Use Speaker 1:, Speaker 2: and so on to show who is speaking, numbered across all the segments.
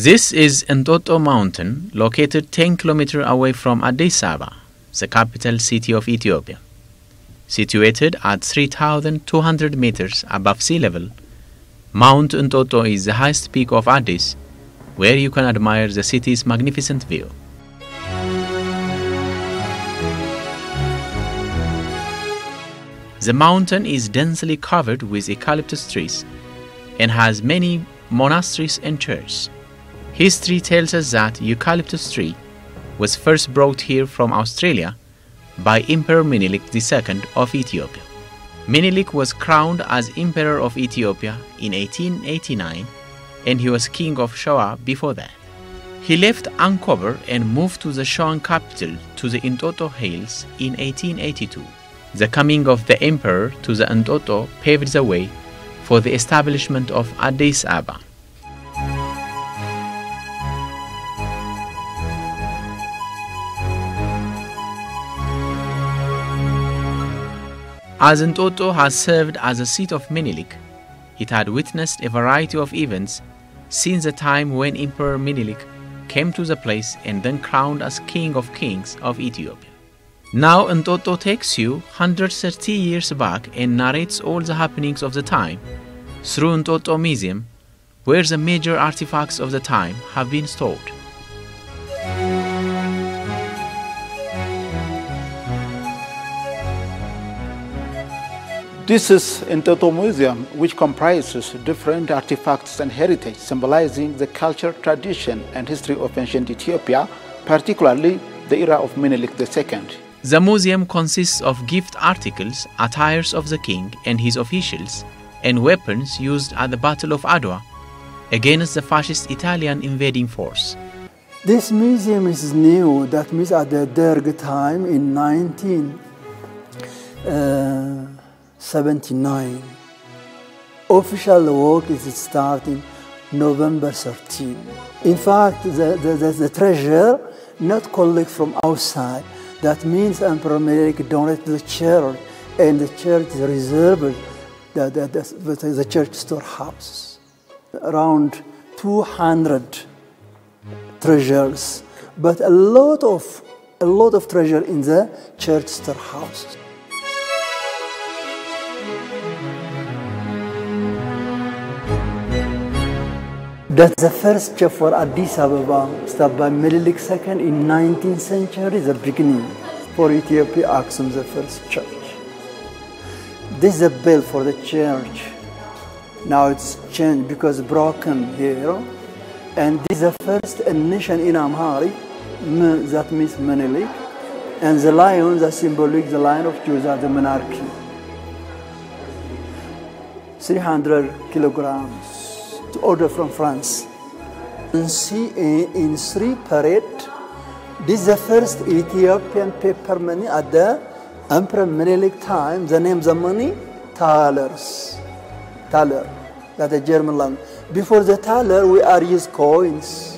Speaker 1: This is Entoto mountain, located 10 kilometers away from Addis Ababa, the capital city of Ethiopia. Situated at 3,200 meters above sea level, Mount Entoto is the highest peak of Addis, where you can admire the city's magnificent view. The mountain is densely covered with eucalyptus trees and has many monasteries and churches. History tells us that eucalyptus tree was first brought here from Australia by Emperor Menelik II of Ethiopia. Menelik was crowned as Emperor of Ethiopia in 1889, and he was King of Shoa before that. He left Ankober and moved to the Shoan capital to the Entoto Hills in 1882. The coming of the emperor to the Entoto paved the way for the establishment of Addis Ababa. As Entoto has served as a seat of Menelik, it had witnessed a variety of events since the time when Emperor Menelik came to the place and then crowned as King of Kings of Ethiopia. Now Entoto takes you 130 years back and narrates all the happenings of the time through Entoto Museum, where the major artifacts of the time have been stored.
Speaker 2: This is Entoto Museum, which comprises different artifacts and heritage symbolizing the culture, tradition, and history of ancient Ethiopia, particularly the era of Menelik II.
Speaker 1: The museum consists of gift articles, attires of the king and his officials, and weapons used at the Battle of Adwa against the fascist Italian invading force.
Speaker 3: This museum is new, that means at the Derg time in 1979. Official work is starting November 13. In fact, the treasure not collect from outside. That means Emperor Menelik donated to the church, and the church reserved the church storehouse. Around 200 treasures, but a lot of treasure in the church storehouse. That's the first church for Addis Ababa, started by Menelik II in 19th century, the beginning. For Ethiopia, Aksum, the first church. This is a bell for the church. Now it's changed because broken here. And this is the first nation in Amharic, that means Menelik. And the lion, the symbolic, the lion of Judah, the monarchy. 300 kilograms. Order from France. You see in 3 parade, this is the first Ethiopian paper money at the Emperor Menelik time. The name of the money, thalers. Thaler, that's a German language. Before the thaler, we are used coins.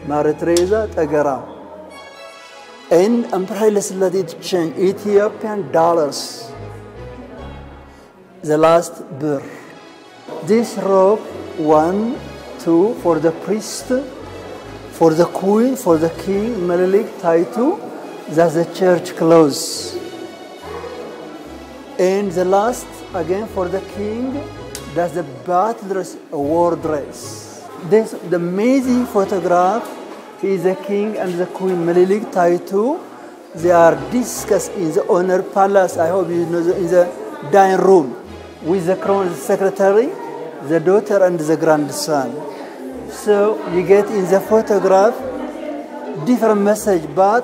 Speaker 3: Maritreza, Tagara. And Emperor Haile Selassie changed Ethiopian dollars. The last birr. This rope, 1, 2 for the priest, for the queen, for the king, Menelik, Taitu, that's the church clothes. And the last, again for the king, that's the battle dress, war dress. This, the amazing photograph is the king and the queen, Menelik, Taitu. They are discussed in the honor palace, I hope you know, in the dining room, with the crown secretary, the daughter and the grandson. So you get in the photograph different message, but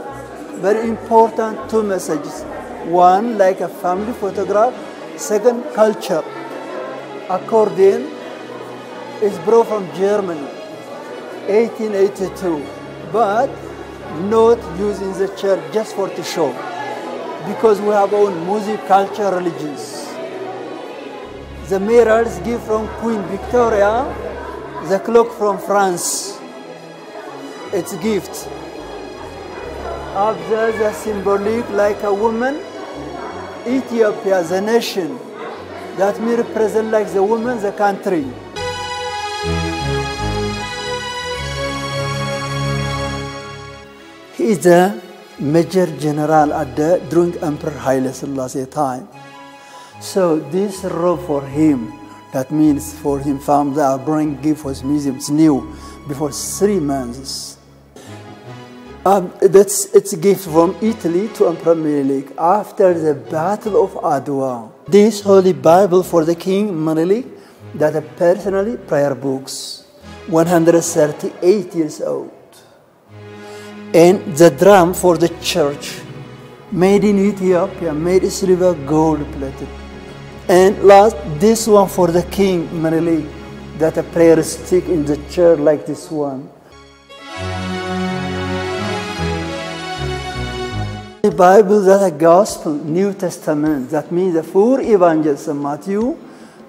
Speaker 3: very important 2 messages. One, like a family photograph. Second, culture. Accordion is brought from Germany, 1882, but not used in the church just for the show, because we have our own music, culture, religions. The mirrors give from Queen Victoria, the clock from France. It's a gift. After the symbolic like a woman, Ethiopia, the nation, that may represent like the woman, the country. he is the Major General during Emperor Haile Selassie time. So this robe for him, that means for him family are bring gift for his museums new before 3 months. It's a gift from Italy to Emperor Menelik after the Battle of Adwa. This Holy Bible for the King Menelik, that are personally prayer books, 138 years old. And the drum for the church, made in Ethiopia, made in silver, gold plated. And last, this one for the King Menelik, that a prayer stick in the church like this one. The Bible, that a Gospel, New Testament, that means the 4 Evangelists, Matthew,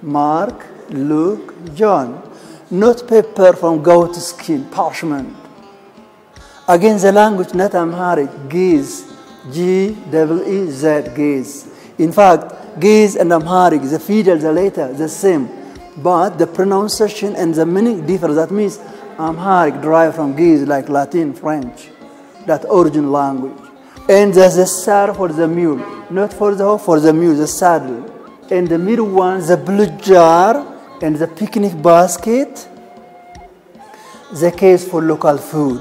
Speaker 3: Mark, Luke, John. Not paper from goat skin, parchment. Again, the language, not Amharic, Ge'ez, G-E-E-Z, Ge'ez. In fact, Ge'ez and Amharic, the fiddle, the letter, the same. But the pronunciation and the meaning differ. That means Amharic derived from Ge'ez, like Latin, French, that origin language. And there's the saddle for the mule, not for the horse, for the mule, the saddle. And the middle one, the blue jar, and the picnic basket, the case for local food.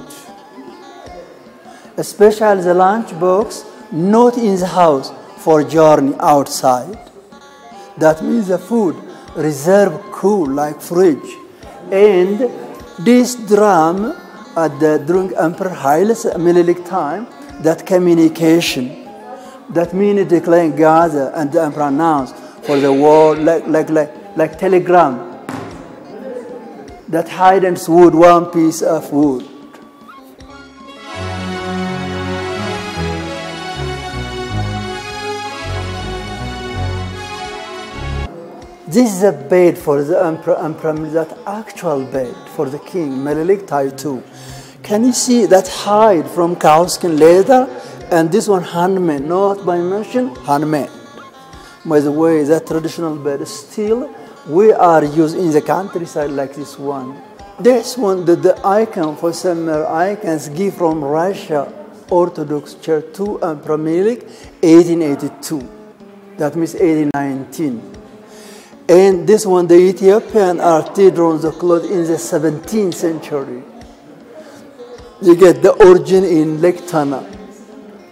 Speaker 3: Especially the lunch box, not in the house, for journey outside. That means the food reserved cool, like fridge. And this drum, during Emperor Haile Menelik time, that communication, that means declaring gather and the emperor announced for the world, like telegram, that hidden wood, one piece of wood. This is a bed for the emperor, that actual bed for the king, Menelik II. Can you see that hide from cowskin leather? And this one handmade, not by machine, handmade. By the way, that traditional bed still we are using in the countryside like this one. This one, the icon for summer icons give from Russia Orthodox Church to Emperor Menelik, 1882. That means 1819. And this one, the Ethiopian artist drawn the cloth in the 17th century. You get the origin in Lake Tana.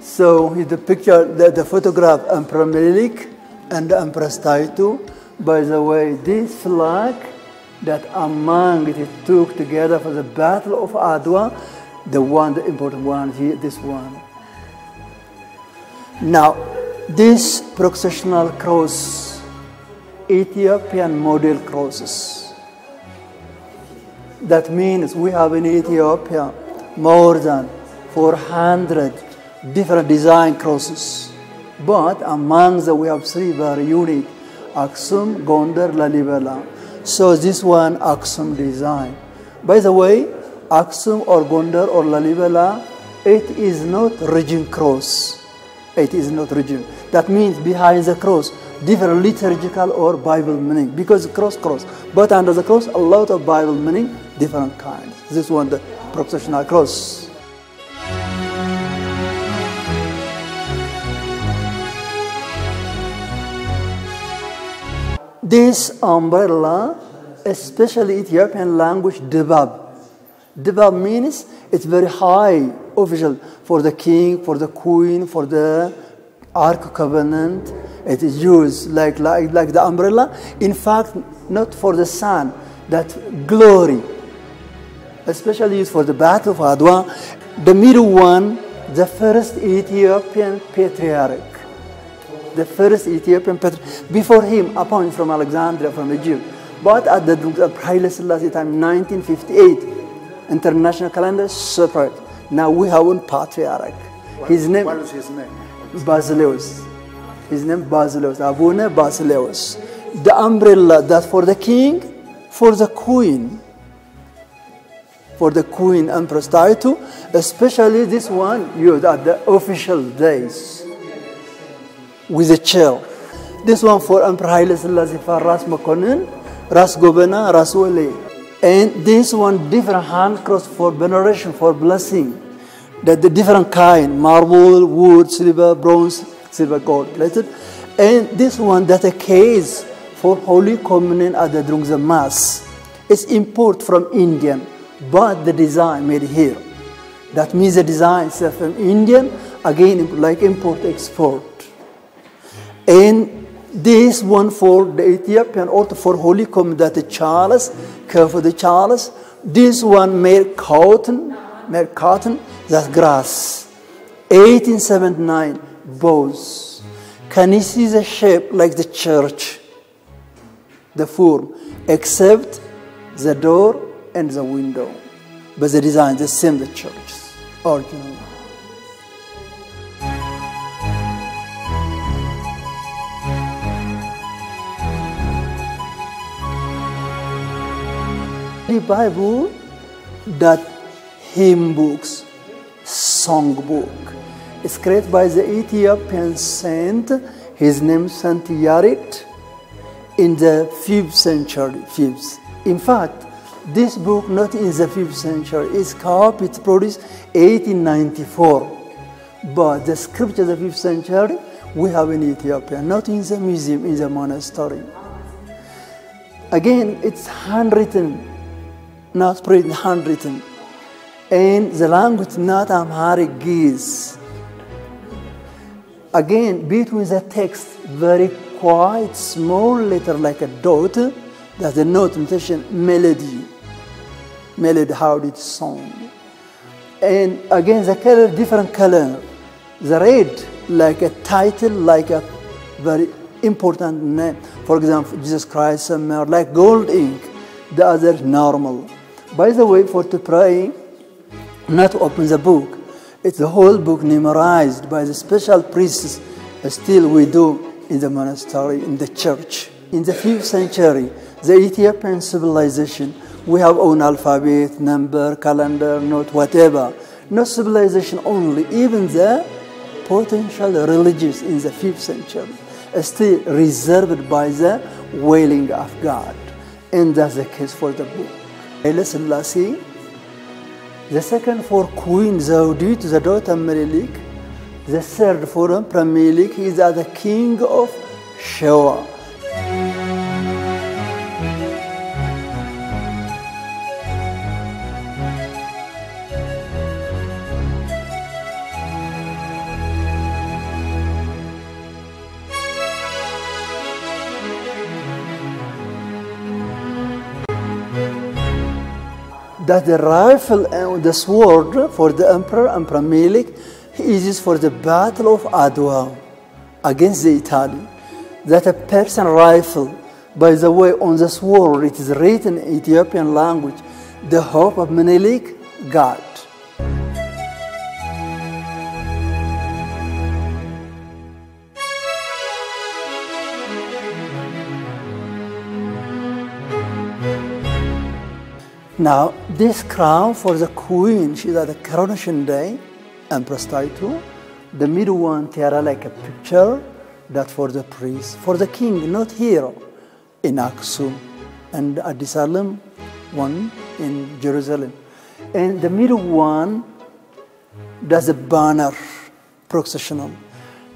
Speaker 3: So the picture, the photograph, Emperor Menelik and the Empress Taitu. By the way, this flag that among it took together for the Battle of Adwa, the important one here, this one. Now, this processional cross, Ethiopian model crosses. That means we have in Ethiopia more than 400 different design crosses. But among them we have 3 very unique, Aksum, Gondar, Lalibela. So this one, Aksum design. By the way, Aksum or Gondar or Lalibela, it is not region cross. It is not region. That means behind the cross, different liturgical or Bible meaning. Because cross, but under the cross, a lot of Bible meaning, different kinds. This one, the processional cross. This umbrella, especially Ethiopian language, dibab. Dibab means it's very high official for the king, for the queen, for the Ark Covenant. It is used like the umbrella. In fact, not for the sun, that glory. Especially used for the Battle of Adwa. The middle one, the first Ethiopian patriarch. The first Ethiopian patriarch. Before him, appointed from Alexandria, from Egypt. But at the Haile Selassie time, 1958, international calendar separate. Now we have one patriarch. His name.
Speaker 2: What is his name?
Speaker 3: Basileus. His name Basileus. Abune Basileus. The umbrella that for the king, for the queen. For the queen Empress Taitu, especially this one used at the official days with a chair. This one for Emperor Haile Selassie for Ras Makonnen, Ras Gobena, Ras Wele. And this one different hand cross for veneration, for blessing. that the different kind, marble, wood, silver, bronze, silver, gold plated. And this one that a case for Holy Communion during the Mass. It's import from Indian, but the design made here. That means the design is from Indian, again like import-export. And this one for the Ethiopian altar for Holy Communion, that the Charles, care for the Charles. This one made cotton, that's grass. 1879, bows. Can you see the shape like the church? The form, except the door and the window. But the design, the same, the church, original. The Bible, that hymn books, song book, is created by the Ethiopian saint, his name Saint Yarit, in the 5th century. In fact, this book not in the 5th century, it's copied, produced 1894. But the scripture of the 5th century, we have in Ethiopia, not in the museum, in the monastery. Again, it's handwritten, not printed, handwritten. And the language not Amharic Ge'ez. Again, between the text, very quite small letter like a dot, that's the note notation, melody, how it sound. And again, the color, different color. The red, like a title, like a very important name. For example, Jesus Christ, somewhere, like gold ink. The other normal. By the way, for to pray, not to open the book. It's the whole book memorized by the special priests. Still we do in the monastery, in the church. In the 5th century, the Ethiopian civilization, we have own alphabet, number, calendar, note, whatever. Not civilization only, even the potential religious in the 5th century still reserved by the wailing of God. And that's the case for the book. Haile Selassie, the second for Queen Zawdit, the daughter Melilik, the third for Emperor Melik, he is the king of Shewa. That the rifle and the sword for the Emperor Melik, he uses for the Battle of Adwa against the Italy. That a Persian rifle, by the way, on the sword, it is written in Ethiopian language, the hope of Menelik, God. Now, this crown for the queen, she's at the coronation day, Empress Taitu. The middle one, tiara like a picture, that for the priest. For the king, not here, in Aksum, and Addis Ababa, one in Jerusalem. And the middle one, that's a banner, processional.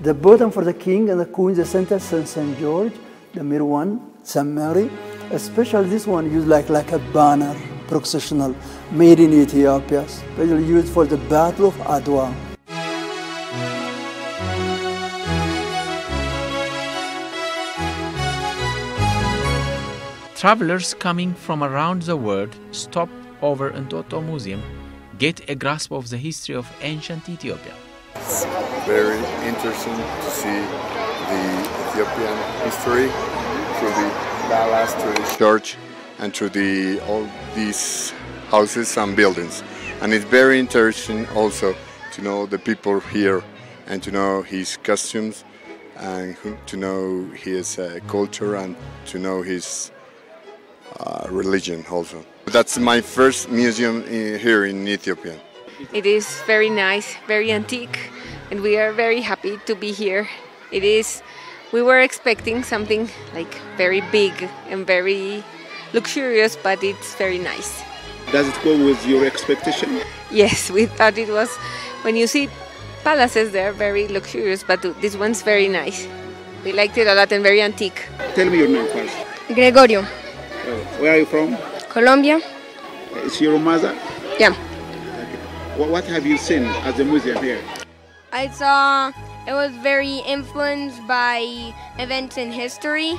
Speaker 3: The bottom for the king and the queen, the center, St. George. The middle one, St. Mary. Especially this one used like a banner, processional, made in Ethiopia, especially used for the Battle of Adwa.
Speaker 1: Travelers coming from around the world stop over Entoto Museum, get a grasp of the history of ancient Ethiopia.
Speaker 4: It's very interesting to see the Ethiopian history through the palace, through the church, and through all these houses and buildings. And it's very interesting also to know the people here and to know his costumes and to know his culture and to know his religion also. That's my first museum here in Ethiopia.
Speaker 5: It is very nice, very antique, and we are very happy to be here. We were expecting something like very big and very luxurious, but it's very nice.
Speaker 6: Does it go with your expectation?
Speaker 5: Yes, we thought it was when you see palaces, they're very luxurious, but this one's very nice. We liked it a lot and very antique.
Speaker 2: Tell me your name first.
Speaker 6: Gregorio,
Speaker 2: Where are you from?
Speaker 6: Colombia.
Speaker 2: Is your mother?
Speaker 6: Yeah.
Speaker 2: What have you seen at the museum here?
Speaker 6: I saw it was very influenced by events in history,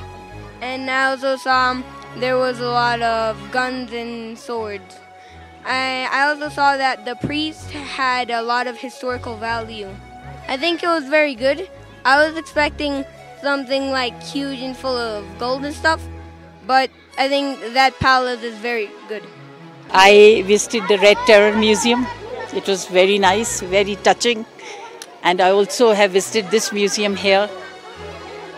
Speaker 6: and I also saw there was a lot of guns and swords. I also saw that the priest had a lot of historical value. I think it was very good. I was expecting something like huge and full of gold and stuff, but I think that palace is very good.
Speaker 7: I visited the Red Terror Museum. It was very nice, very touching. And I also have visited this museum here.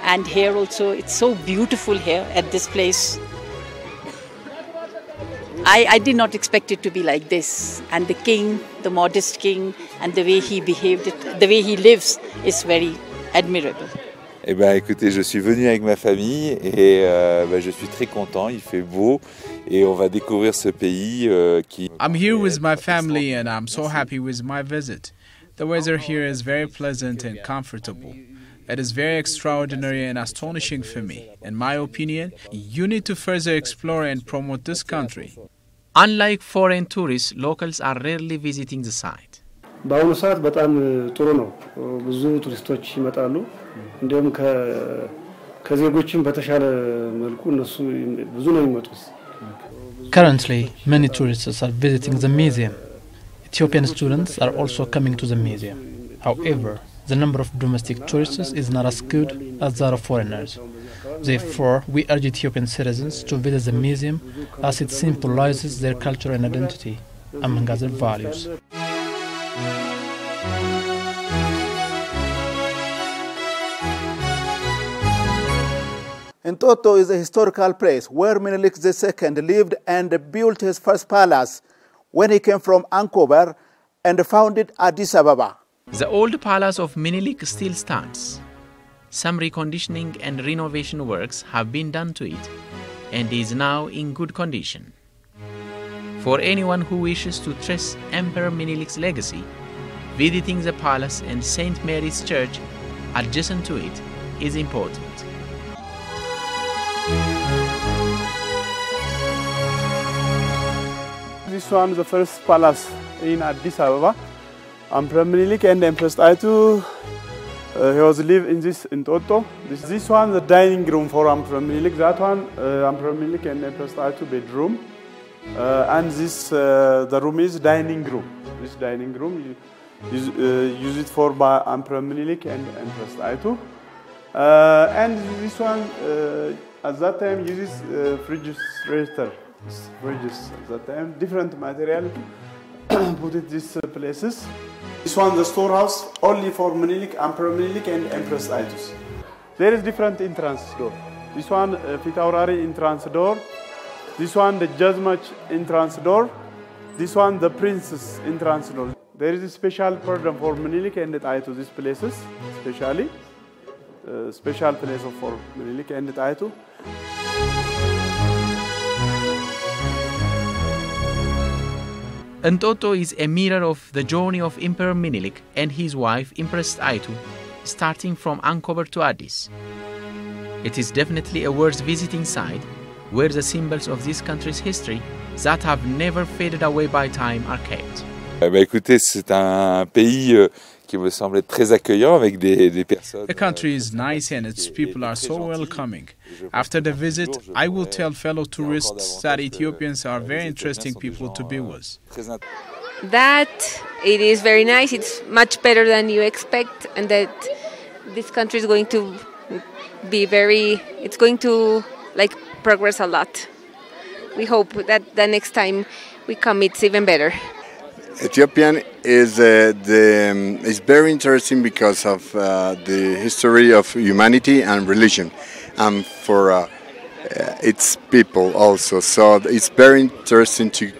Speaker 7: And here also, it's so beautiful here at this place. I did not expect it to be like this. And the king, the modest king, and the way he behaved, the way he lives is very admirable.
Speaker 8: Eh ben, écoutez, je suis venu avec ma famille et je suis très content, il fait beau et on va découvrir ce pays qui...
Speaker 9: I'm here with my family and I'm so happy with my visit. The weather here is very pleasant and comfortable. It is very extraordinary and astonishing for me. In my opinion, you need to further explore and promote this country.
Speaker 1: Unlike foreign tourists, locals are rarely visiting the site.
Speaker 10: በአሁኑ ሰዓት በጣም ጥሩ ነው። ብዙ ቱሪስቶች ይመጣሉ። እንደውም ከዜጎችም በተሻለ መልኩ እነሱ ብዙ ነው የሚመጡት።
Speaker 11: Currently, many tourists are visiting the museum. Ethiopian students are also coming to the museum. However, the number of domestic tourists is not as good as that of foreigners. Therefore, we urge Ethiopian citizens to visit the museum as it symbolizes their culture and identity, among other values.
Speaker 2: Entoto is a historical place where Menelik II lived and built his first palace when he came from Ankober and founded Addis Ababa.
Speaker 1: The old palace of Menelik still stands. Some reconditioning and renovation works have been done to it and is now in good condition. For anyone who wishes to trace Emperor Menelik's legacy, visiting the palace and St. Mary's Church adjacent to it is important.
Speaker 12: This one is the first palace in Addis Ababa. Emperor Menelik and Empress Taitu, he was live in this Entoto. This one the dining room for Emperor Menelik. That one Emperor Menelik and Empress Taitu bedroom, and this the room is dining room. This dining room you use it for by Emperor Menelik and Empress Taitu, and this one at that time uses refrigerator. Fridges at that time, different material put it these places. This one the storehouse only for Menelik, Emperor Menelik and Empress Taitu. There is different entrance door. This one Fitaurari entrance door. This one the Judgmach entrance door. This one the Princess entrance door. There is a special program for Menelik and Taitu. These places, especially special place for Menelik and Taitu.
Speaker 1: Entoto is a mirror of the journey of Emperor Menelik and his wife Empress Taitu, starting from Ankober to Addis. It is definitely a worth visiting site where the symbols of this country's history that have never faded away by time are kept.
Speaker 8: Écoutez, c'est un pays qui me semble être très accueillant avec des personnes.
Speaker 9: The country is nice and its people are so welcoming. After the visit, I will tell fellow tourists that Ethiopians are very interesting people to be with.
Speaker 5: That it is very nice, it's much better than you expect, and that this country is going to be it's going to progress a lot. We hope that the next time we come it's even better.
Speaker 4: Ethiopian is very interesting because of the history of humanity and religion, and for its people also. So it's very interesting to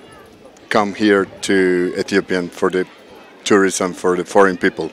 Speaker 4: come here to Ethiopian for the tourism for the foreign people.